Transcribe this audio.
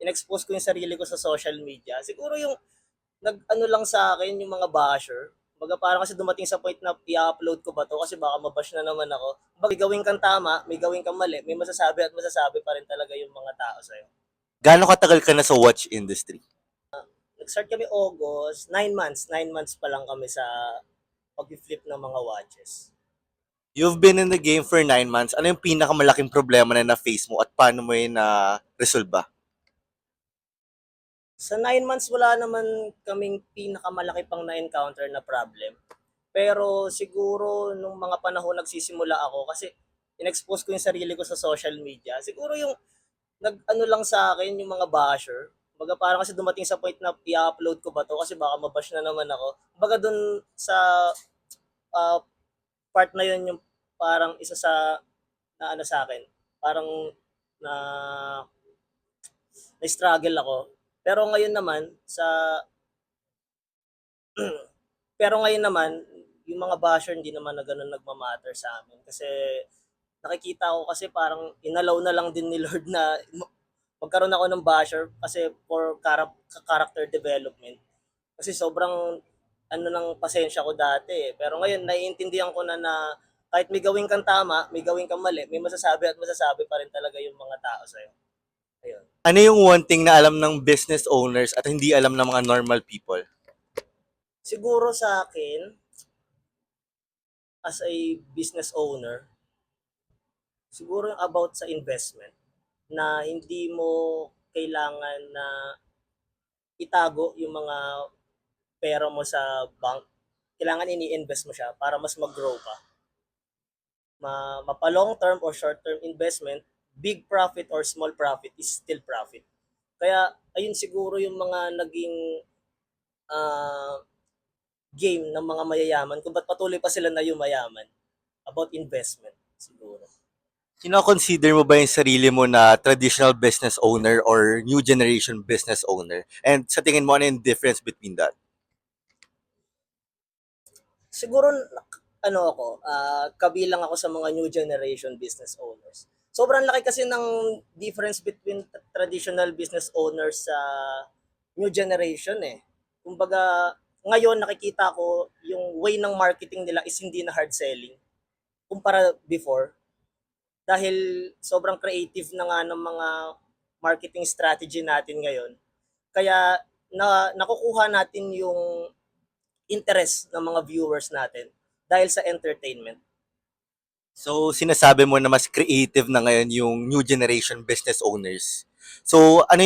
in-expose ko yung sarili ko sa social media. Siguro yung nag-ano lang sa akin yung mga basher. Kumbaga parang kasi dumating sa point na i-upload ko ba to kasi baka mabash na naman ako. Kumbaga may gawin kang tama, may gawin kang mali, may masasabi at masasabi pa rin talaga yung mga tao sa'yo. Gaano katagal ka na sa watch industry? Nag-start kami August, 9 months. 9 months pa lang kami sa pag-flip ng mga watches. You've been in the game for 9 months. Ano yung pinakamalaking problema na na-face mo at paano mo yun na-resolve? Sa 9 months, wala naman kaming pinakamalaki pang na-encounter na problem. Pero siguro nung mga panahon nagsisimula ako kasi in-expose ko yung sarili ko sa social media. Siguro yung nag-ano lang sa akin yung mga basher. Kumbaga parang kasi dumating sa point na i-upload ko ba to kasi baka mabash na naman ako. Kumbaga dun sa ah, part na yun yung parang isa sa na ano sa akin. Parang na na-struggle ako. Pero ngayon naman sa pero ngayon naman yung mga basher hindi naman na ganun nagma-matter sa amin kasi nakikita ko kasi parang inalaw na lang din ni Lord na magkaroon ako ng basher kasi for character development. Kasi sobrang ano ng pasensya ko dati eh. Pero ngayon naiintindihan ko na kahit may gawin kang tama, may gawin kang mali, may masasabi at masasabi pa rin talaga yung mga tao sa'yo. Ayun. Ano yung one thing na alam ng business owners at hindi alam ng mga normal people? Siguro sa akin, as a business owner, siguro yung about sa investment na hindi mo kailangan na itago yung mga pera mo sa bank. Kailangan ini-invest mo siya para mas mag-grow ka. Mapa long term or short term investment, big profit or small profit is still profit. Kaya ayun siguro yung mga naging ah, game ng mga mayayaman kung ba't patuloy pa sila na yumayaman about investment siguro. Kino-consider mo ba yung sarili mo na traditional business owner or new generation business owner? And sa tingin mo, ano yung difference between that? Siguro ano ako, kabilang ako sa mga new generation business owners. Sobrang laki kasi ng difference between traditional business owners sa new generation eh. Kumbaga, ngayon nakikita ko yung way ng marketing nila is hindi na hard selling kumpara before. Dahil sobrang creative na nga ng mga marketing strategy natin ngayon. Kaya nakukuha natin yung interest ng mga viewers natin dahil sa entertainment. So, sinasabi mo na mas creative na ngayon yung new generation business owners. So, ano yung